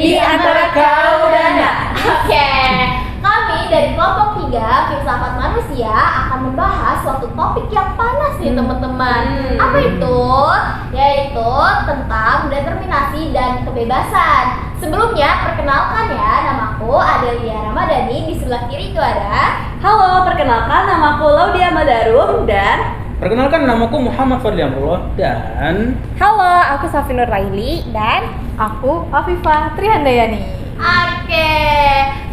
di antara kau dan aku. Oke, kami dari kelompok 3 Filsafat Manusia akan membahas suatu topik yang panas nih teman-teman. Apa itu? Yaitu tentang determinasi dan kebebasan. Sebelumnya perkenalkan ya, namaku Adelia Ramadhani. Di sebelah kiri itu ada. Halo, perkenalkan namaku Laudia Madarum dan perkenalkan namaku Muhammad Fadli Amrullah dan halo, aku Safi Nur Raili dan aku Afifah Trihandayani. Oke,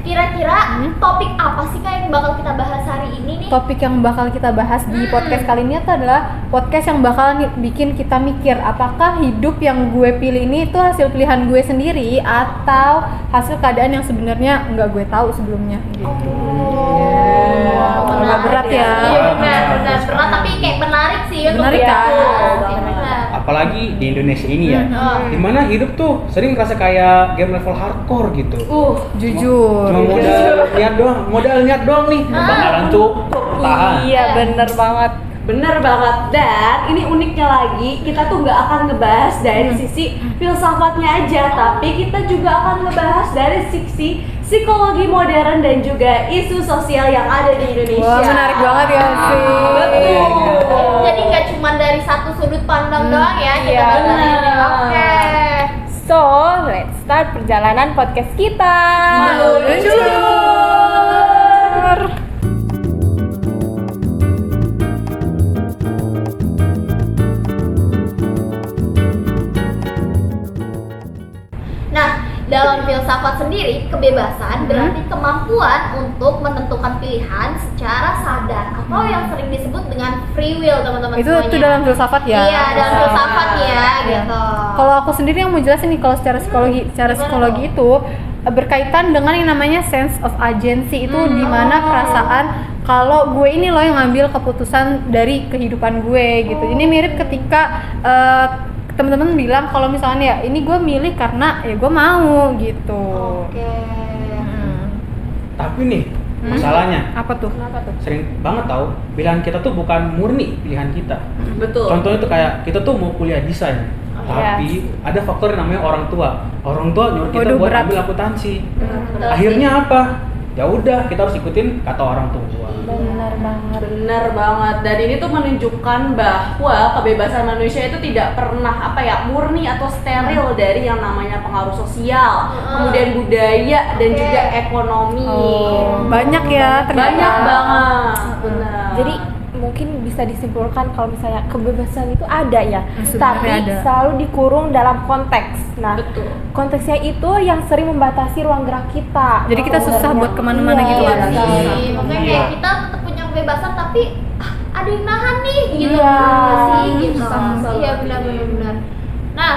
kira-kira topik apa sih Kak yang bakal kita bahas hari ini nih? topik yang bakal kita bahas di podcast kali ini itu adalah podcast yang bakal bikin kita mikir apakah hidup yang gue pilih ini itu hasil pilihan gue sendiri atau hasil keadaan yang sebenarnya nggak gue tahu sebelumnya gitu. Agak berat ya. Iya benar berat tapi kayak menarik sih untuk Menarik kan? benar. apalagi di Indonesia ini ya, dimana hidup tuh sering merasa kayak game level hardcore gitu. Jujur. Cuma modal niat doang nih, bakalan cukup tahan. Iya bener banget. Bener banget, dan ini uniknya lagi, kita tuh nggak akan ngebahas dari sisi filsafatnya aja, tapi kita juga akan ngebahas dari sisi psikologi modern dan juga isu sosial yang ada di Indonesia. Wah, menarik banget ya sih. Betul. Jadi nggak cuma dari satu sudut pandang doang ya kita Iya, bahas hari ini. benar. Oke. So, let's start perjalanan podcast kita. Meluncur. Nah, dalam filsafat sendiri, kebebasan berarti kemampuan untuk menentukan pilihan secara sadar atau yang sering disebut dengan free will, teman-teman semuanya. Itu dalam filsafat ya. Iya, dalam filsafat ya, gitu. Kalau aku sendiri yang mau jelasin nih, kalau secara psikologi itu berkaitan dengan yang namanya sense of agency itu di mana perasaan kalau gue ini loh yang ngambil keputusan dari kehidupan gue gitu. Ini mirip ketika teman-teman bilang kalau misalnya ya ini gue milih karena ya gue mau gitu. Oke. Tapi nih, masalahnya Apa tuh? sering banget tahu pilihan kita tuh bukan murni pilihan kita. Betul. Contohnya tuh kayak kita tuh mau kuliah desain, tapi ada faktor yang namanya orang tua. Orang tua nyuruh kita Waduh, buat berat. ambil akuntansi. Betul Akhirnya apa? Ya udah, kita harus ikutin kata orang tua. Benar banget. Bener banget, dan ini tuh menunjukkan bahwa kebebasan manusia itu tidak pernah murni atau steril dari yang namanya pengaruh sosial, kemudian budaya dan juga ekonomi. Banyak ya ternyata. Banyak banget. Benar. Jadi mungkin bisa disimpulkan kalau misalnya kebebasan itu ada ya, Sebenarnya tapi ada. selalu dikurung dalam konteks. Nah, Betul. konteksnya itu yang sering membatasi ruang gerak kita. Jadi kita susah buat kemana-mana gitu Iya kan. sih, makanya kayak kita tetap punya kebebasan tapi ada yang nahan nih gitu. Iya. Bener sih gitu. Sama-sama. Iya benar. Nah,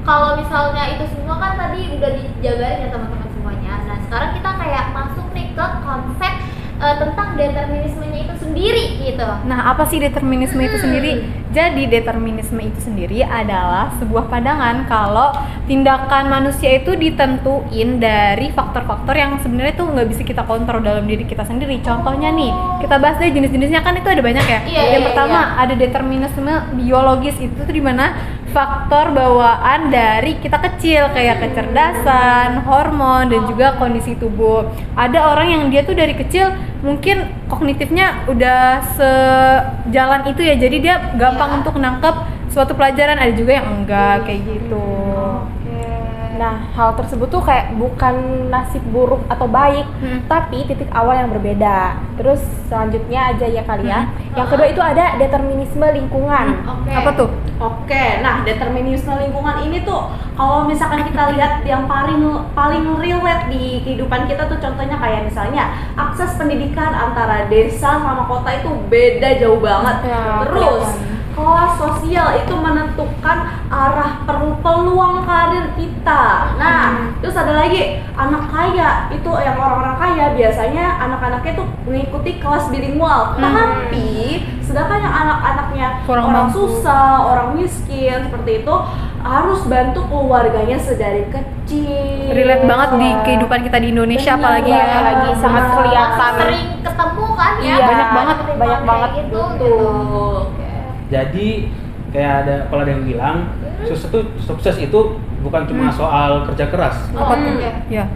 kalau misalnya itu semua kan tadi udah dijabarin ya teman-teman semuanya. Nah, sekarang kita kayak masuk nih ke konsep tentang determinismenya itu sendiri gitu. Nah, apa sih determinisme itu sendiri? Jadi, determinisme itu sendiri adalah sebuah pandangan kalau tindakan manusia itu ditentuin dari faktor-faktor yang sebenarnya tuh nggak bisa kita kontrol dalam diri kita sendiri. Contohnya nih, kita bahas deh jenis-jenisnya kan itu ada banyak ya. Iya, Yang pertama ada determinisme biologis, itu tuh dimana faktor bawaan dari kita kecil kayak kecerdasan, hormon, dan juga kondisi tubuh. Ada orang yang dia tuh dari kecil mungkin kognitifnya udah sejalan itu ya, jadi dia gampang untuk nangkep suatu pelajaran, ada juga yang enggak kayak gitu. Nah, hal tersebut tuh kayak bukan nasib buruk atau baik, tapi titik awal yang berbeda. Terus selanjutnya aja ya kali ya. Yang kedua itu ada determinisme lingkungan. Oke. Apa tuh? Oke, nah determinisme lingkungan ini tuh kalau misalkan kita lihat yang paling relate di kehidupan kita tuh contohnya kayak misalnya akses pendidikan antara desa sama kota itu beda jauh banget. Ya, Terus kelas sosial itu menentukan arah peluang karir kita. Nah, terus ada lagi anak kaya itu yang orang-orang kaya biasanya anak-anaknya tuh mengikuti kelas bilingual. Tapi sedangkan yang anak-anaknya Kurang orang mampu. susah, orang miskin seperti itu harus bantu keluarganya sedari kecil. Relate banget di kehidupan kita di Indonesia Bener apalagi ya. banget. Lagi sangat kelihatan. Sering ketemu kan ya. Iya, banyak banget. pertimbangan banyak banget. kayak gitu. Betul. Jadi kayak kalau ada yang bilang sukses itu bukan cuma soal kerja keras, Oh, oke. Ya.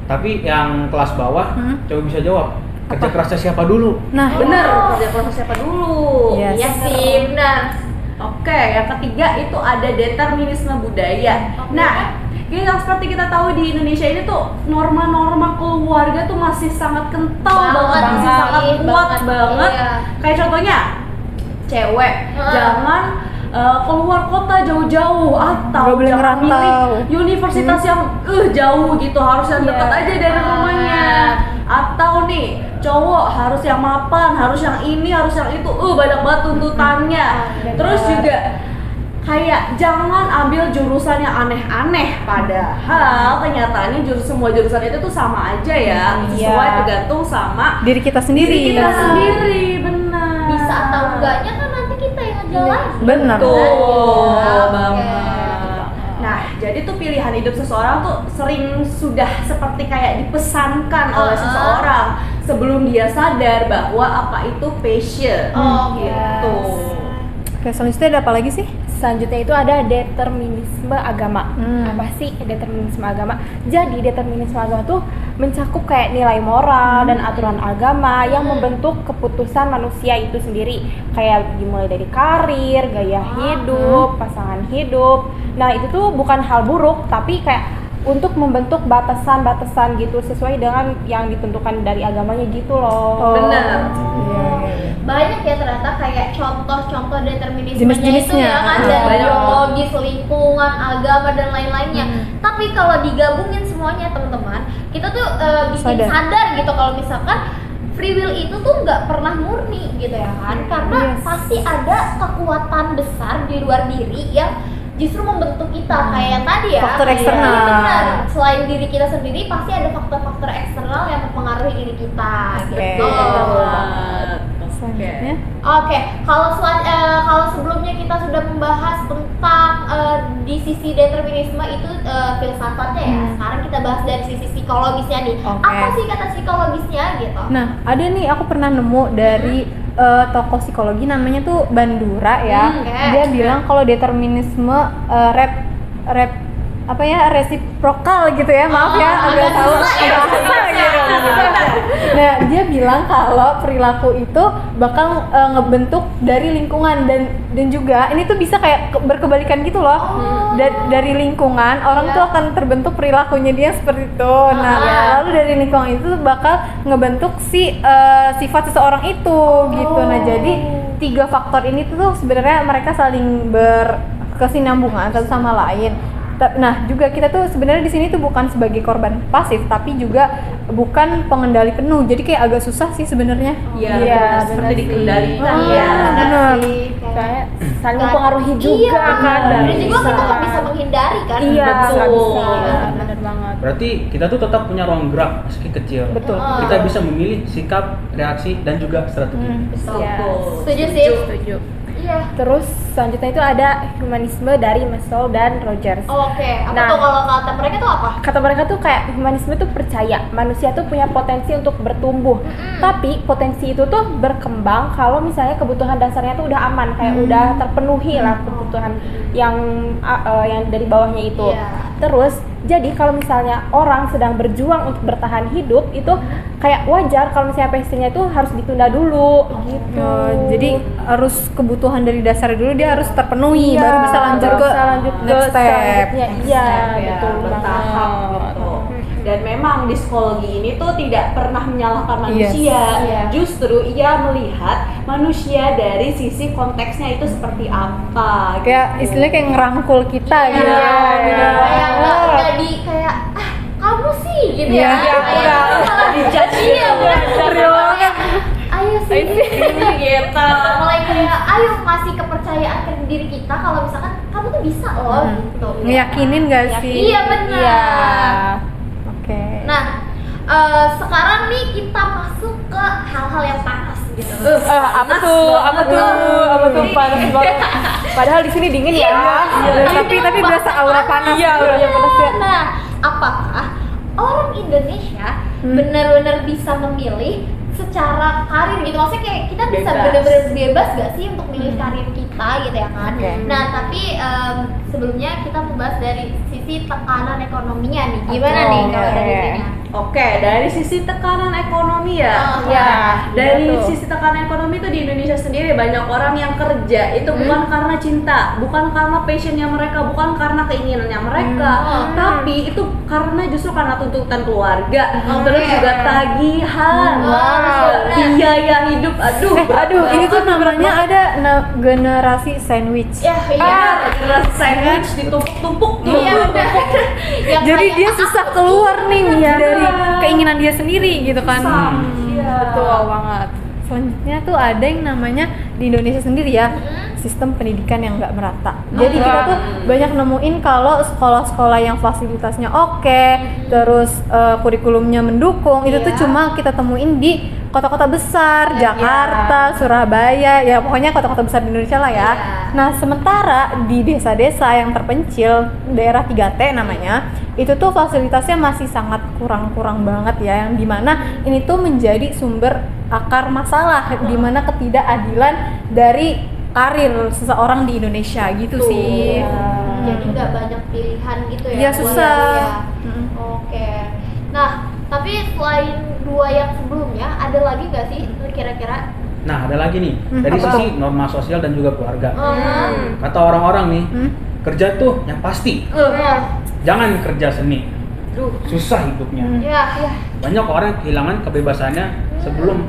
tapi yang kelas bawah coba bisa jawab kerja kerasnya siapa dulu. Nah, Bener, kerja keras siapa dulu? Yes. Iya sih, benar. Oke, yang ketiga itu ada determinisme budaya. Oke. Nah, yang seperti kita tahu di Indonesia ini tuh norma-norma keluarga tuh masih sangat kental banget, masih sangat kuat banget. Iya. Kayak contohnya, cewek jangan keluar kota jauh-jauh atau Nggak boleh jangan ngerantau. milih universitas yang jauh gitu, harus yang dekat aja dari rumahnya. Atau nih cowok harus yang mapan, harus yang ini, harus yang itu, banyak banget tuntutannya. Terus juga kayak jangan ambil jurusan yang aneh-aneh, padahal kenyataannya semua jurusan itu tuh sama aja ya, sesuai tergantung sama diri kita sendiri. diri kita sendiri, benar. Bisa atau enggaknya kan nanti kita yang ngejalanin. Benar. Betul Oke. banget. Nah, jadi tuh pilihan hidup seseorang tuh sering sudah seperti kayak dipesankan oleh seseorang sebelum dia sadar bahwa apa itu passion. Oh, gitu. Oke, selanjutnya ada apa lagi sih? Selanjutnya itu ada determinisme agama. Hmm. Apa sih determinisme agama? Jadi determinisme agama tuh mencakup kayak nilai moral dan aturan agama yang membentuk keputusan manusia itu sendiri. Kayak dimulai dari karir, gaya hidup, pasangan hidup. Nah, itu tuh bukan hal buruk, tapi kayak untuk membentuk batasan-batasan gitu sesuai dengan yang ditentukan dari agamanya gitu loh. Benar. Banyak ya ternyata kayak contoh-contoh determinismenya itu Jenis-jenisnya. ya kan, dari Banyak. biologis, lingkungan, agama dan lain-lainnya. Tapi kalau digabungin semuanya teman-teman, kita tuh bikin sadar gitu kalau misalkan free will itu tuh nggak pernah murni gitu ya kan, karena pasti ada kekuatan besar di luar diri yang justru membentuk kita kayak yang tadi ya. Faktor Iya, eksternal. benar. Selain diri kita sendiri pasti ada faktor-faktor eksternal yang mempengaruhi diri kita gitu. Selanjutnya. Oke, kalau sebelumnya kita sudah membahas tentang di sisi determinisme itu filsafatnya ya. Sekarang kita bahas dari sisi psikologisnya nih. Oke. Apa sih kata psikologisnya gitu? Nah, ada nih aku pernah nemu dari tokoh psikologi namanya tuh Bandura ya. Oke. Dia bilang kalau determinisme resiprokal gitu ya. Maaf ya, agak salah. Agak susah gitu. Nah, dia bilang kalau perilaku itu bakal ngebentuk dari lingkungan dan juga ini tuh bisa kayak berkebalikan gitu loh. Dari lingkungan orang tuh akan terbentuk perilakunya dia seperti itu. Nah, lalu dari lingkungan itu bakal ngebentuk sifat seseorang itu gitu. Nah, jadi 3 faktor ini tuh sebenarnya mereka saling berkesinambungan satu sama lain. Nah, juga kita tuh sebenarnya di sini tuh bukan sebagai korban pasif, tapi juga bukan pengendali penuh. Jadi kayak agak susah sih sebenarnya. Iya, seperti dikendalikan Iya, ya. benar. Kayak saling mempengaruhi juga kan. Dan juga kita nggak bisa menghindari kan. Iya, Betul. nggak bisa. Benar banget. Berarti kita tuh tetap punya ruang gerak meski kecil. Betul. Kita bisa memilih sikap, reaksi, dan juga strategi. Betul. Setuju sih. Setuju. Iya. Terus selanjutnya itu ada humanisme dari Maslow dan Rogers. Oke, apa Nah. tuh kalau kata mereka tuh apa? Kata mereka tuh kayak humanisme tuh percaya manusia tuh punya potensi untuk bertumbuh. Tapi potensi itu tuh berkembang kalau misalnya kebutuhan dasarnya tuh udah aman, kayak udah terpenuhi lah kebutuhan yang dari bawahnya itu. Iya. Terus jadi kalau misalnya orang sedang berjuang untuk bertahan hidup itu kayak wajar kalau misalnya passionnya itu harus ditunda dulu gitu. Jadi harus kebutuhan dari dasar dulu dia harus terpenuhi, Iya, baru bisa lanjut ke next next step. selanjutnya. Iya, Ya, betul bertahap banget. gitu. Dan memang di psikologi ini tuh tidak pernah menyalahkan manusia. Iya. Justru ia melihat manusia dari sisi konteksnya itu seperti apa. Kayak istilahnya kayak ngerangkul kita gitu. Iya, benar. Kayak nggak jadi kayak kamu sih gitu Iya, ya. iya, Kayak malah dijudge Iya, benar. Ayo sih Ini gitu. mulai kayak ayo kasih kepercayaan ke diri kita kalau misalkan kamu tuh bisa loh gitu. Ngeyakinin gak sih? Iya benar. Iya. Oke. Nah, sekarang nih kita masuk ke hal-hal yang panas gitu. Apa tuh? Apa tuh? Panas banget. Padahal di sini dingin ya. Tapi berasa aura panas. Iya, auranya panas ya. Nah, apakah orang Indonesia benar-benar bisa memilih secara karir gitu, maksudnya kayak kita bisa Bebas. benar-benar bebas gak sih untuk milih karir kita gitu ya kan. Oke. Nah tapi sebelumnya kita membahas dari sisi tekanan ekonominya nih, gimana nih kalau dari Oke. Tina? Oke, dari sisi tekanan ekonomi ya. Oh, Ya, dari iya tuh. sisi tekanan ekonomi itu di Indonesia sendiri banyak orang yang kerja itu bukan karena cinta, bukan karena passionnya mereka, bukan karena keinginannya mereka, tapi itu karena justru karena tuntutan keluarga, terus juga tagihan, Wow. biaya hidup, aduh, Aduh, ini tuh namanya ada generasi sandwich. Ya iya. terus sandwich ditumpuk-tumpuk tuh. Iya benar. Yang Jadi kayak dia susah keluar nih dari keinginan dia sendiri gitu kan. Susah. Iya. Betul banget. Selanjutnya tuh ada yang namanya di Indonesia sendiri ya, sistem pendidikan yang nggak merata. Jadi kita tuh banyak nemuin kalau sekolah-sekolah yang fasilitasnya oke, terus kurikulumnya mendukung, itu tuh cuma kita temuin di kota-kota besar, Jakarta, Surabaya, ya pokoknya kota-kota besar di Indonesia lah ya. Iya. Nah sementara di desa-desa yang terpencil, daerah 3T namanya, itu tuh fasilitasnya masih sangat kurang-kurang banget ya, yang dimana ini tuh menjadi sumber akar masalah, dimana ketidakadilan dari karir seseorang di Indonesia gitu Tuh. sih. jadi nggak banyak pilihan gitu ya. Iya, buat susah. dia. Mm. Oke. Nah, tapi selain dua yang sebelumnya, ada lagi nggak sih kira-kira? Nah, ada lagi nih dari apa sisi norma sosial dan juga keluarga. Hmm. Kata orang-orang nih, Hmm? kerja tuh yang pasti, jangan kerja seni. Susah hidupnya. Ya. Banyak orang yang kehilangan kebebasannya sebelum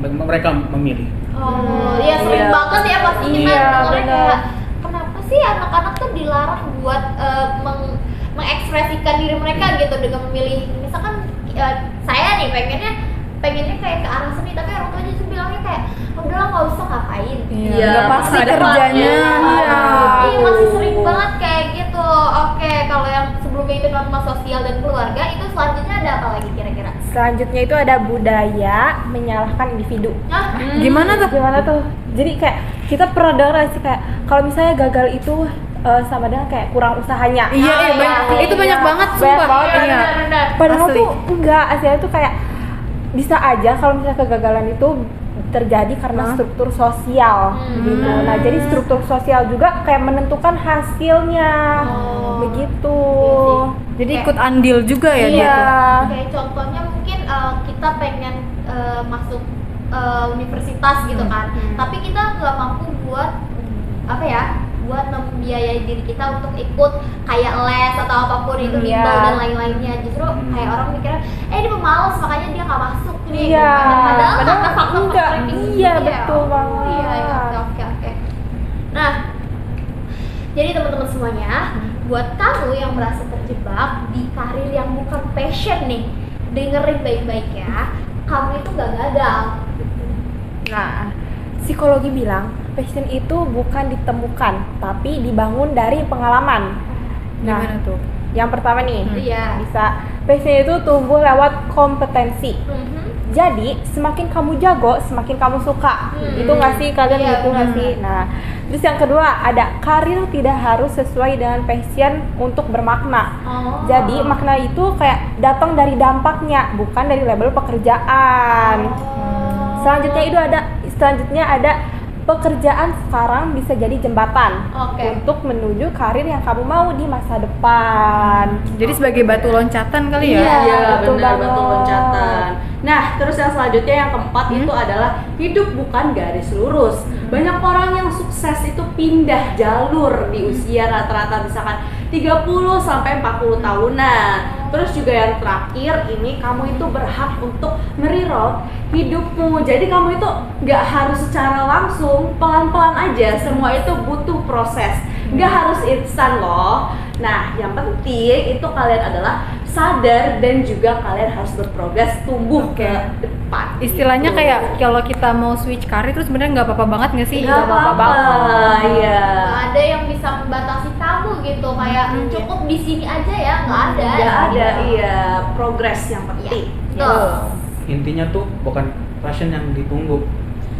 mereka memilih. Oh, iya sering Iya. banget ya pasti kita Iya, dengarnya benar. kayak kenapa sih anak-anak tuh dilarang buat mengekspresikan diri mereka gitu dengan memilih, misalkan saya nih pengennya kayak ke arah seni, tapi orang tua justru bilangnya kayak udahlah nggak usah ngapain. Iya, nggak pasti ada kerjanya. depannya. Iya, masih sering banget kayak gitu. Oke, kalau yang sebelumnya itu norma sosial dan keluarga, itu selanjutnya ada apa lagi kira-kira? Selanjutnya itu ada budaya menyalahkan individu. Hah? Gimana tuh? Gimana tuh? Jadi kayak kita pernah dengar nggak sih kayak kalau misalnya gagal itu sama dengan kayak kurang usahanya. Iya, Ah, itu iya. banyak banget Banyak sumpah. banget, Iya. Benar-benar. Padahal Asli. tuh enggak, aslinya tuh kayak bisa aja kalau misalnya kegagalan itu terjadi karena Hah? struktur sosial gitu. Nah, jadi struktur sosial juga kayak menentukan hasilnya. Oh. Begitu. Jadi Kayak- ikut andil juga ya dia Iya. tuh. Kayak contohnya mungkin kita pengen masuk universitas gitu kan, tapi kita nggak mampu buat apa ya, buat membiayai diri kita untuk ikut kayak les atau apapun itu, Iya. bimbel dan lain-lainnya. Justru kayak orang mikirnya ini pemalas makanya dia nggak masuk nih. Iya. Padahal karena Padahal faktor-faktor enggak. ini. Iya, betul banget. Iya, iya, oke. Nah, jadi teman-teman semuanya, buat kamu yang merasa terjebak di karir yang bukan passion nih, dengerin baik-baik ya, kamu itu nggak gagal. Nah, psikologi bilang passion itu bukan ditemukan, tapi dibangun dari pengalaman. Nah, Gimana tuh? yang pertama nih, Iya. bisa passion itu tumbuh lewat kompetensi. Mhm. Jadi semakin kamu jago, semakin kamu suka. Itu nggak sih kalian Iya, gitu nggak benar. sih? Nah, terus yang kedua ada karir tidak harus sesuai dengan passion untuk bermakna. Oh. Jadi makna itu kayak datang dari dampaknya, bukan dari label pekerjaan. Oh. Selanjutnya ada pekerjaan sekarang bisa jadi jembatan Oke. untuk menuju karir yang kamu mau di masa depan. Jadi sebagai batu loncatan kali ya. Iya. Iya, betul benar, banget. betul loncatan. Nah, terus yang selanjutnya yang keempat itu adalah hidup bukan garis lurus. Banyak orang yang sukses itu pindah jalur di usia rata-rata misalkan 30 sampai 40 tahunan. Terus juga yang terakhir ini kamu itu berhak untuk mereroute hidupmu. Jadi kamu itu nggak harus secara langsung, pelan-pelan aja. Semua itu butuh proses. Nggak harus instan loh. Nah, yang penting itu kalian adalah sadar dan juga kalian harus berprogres tumbuh ke depan. Istilahnya gitu. kayak kalau kita mau switch karir terus sebenarnya nggak apa-apa banget nggak sih? Nggak apa-apa, iya. Nggak ada yang bisa membatasi kamu gitu, kayak cukup di sini aja ya, nggak ada. Nggak ada, gitu. iya. Progres yang penting. Betul. Intinya tuh bukan passion yang ditunggu,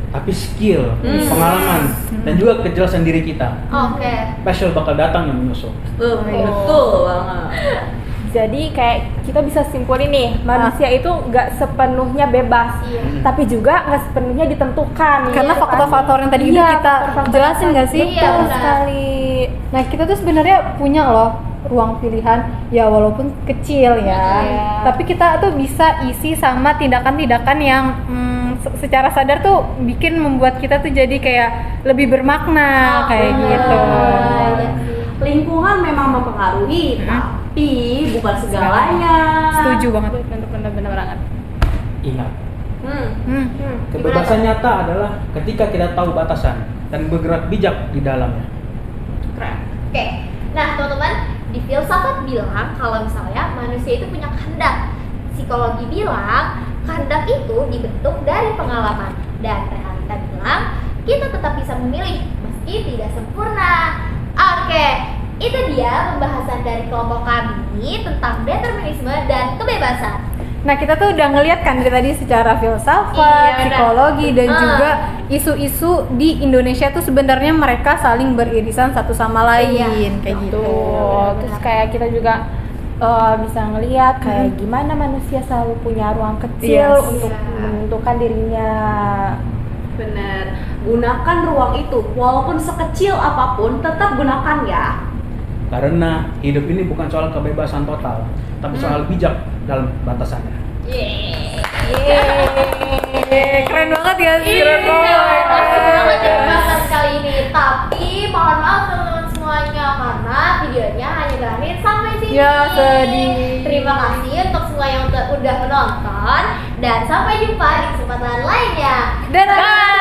tapi skill, Hmm. pengalaman, dan juga kejelasan diri kita. Oke. Passion bakal datang yang menyusul. Betul banget. Jadi kayak kita bisa simpulin nih, manusia itu nggak sepenuhnya bebas, Iya. tapi juga nggak sepenuhnya ditentukan. Karena gitu kan. faktor-faktor yang tadi udah Iya, kita faktor-faktor jelasin nggak sih? Iya, Betul benar. sekali. Nah kita tuh sebenarnya punya loh ruang pilihan ya walaupun kecil ya, Iya. tapi kita tuh bisa isi sama tindakan-tindakan yang secara sadar tuh bikin membuat kita tuh jadi kayak lebih bermakna kayak benar. gitu. Iya sih. Lingkungan memang mempengaruhi, tapi bukan segalanya. Setuju banget. Bener-bener banget. Ingat, Hmm. kebebasan nyata adalah ketika kita tahu batasan dan bergerak bijak di dalamnya. Keren. Oke, nah teman-teman, di filsafat bilang kalau misalnya manusia itu punya kehendak. Psikologi bilang kehendak itu dibentuk dari pengalaman, dan realita bilang kita tetap bisa memilih meski tidak sempurna. Oke, itu dia pembahasan dari kelompok kami tentang determinisme dan kebebasan. Nah kita tuh udah ngeliat kan dari tadi secara filsafat, Iya, benar. psikologi dan Ah. juga isu-isu di Indonesia tuh sebenarnya mereka saling beririsan satu sama lain Iya, kayak gitu. Betul. Terus kayak kita juga bisa ngelihat kayak gimana manusia selalu punya ruang kecil Yes. untuk Iya. menentukan dirinya. Bener. Gunakan ruang itu, walaupun sekecil apapun, tetap gunakan ya. Karena hidup ini bukan soal kebebasan total, tapi soal bijak dalam batasannya. Yeay. Keren banget ya sih. Keren banget ya pembahasan kali ini. Tapi mohon maaf teman-teman semuanya karena videonya hanya berakhir sampai sini. Ya, sedih. Terima kasih untuk semua yang udah menonton dan sampai jumpa di kesempatan lainnya. Dadah.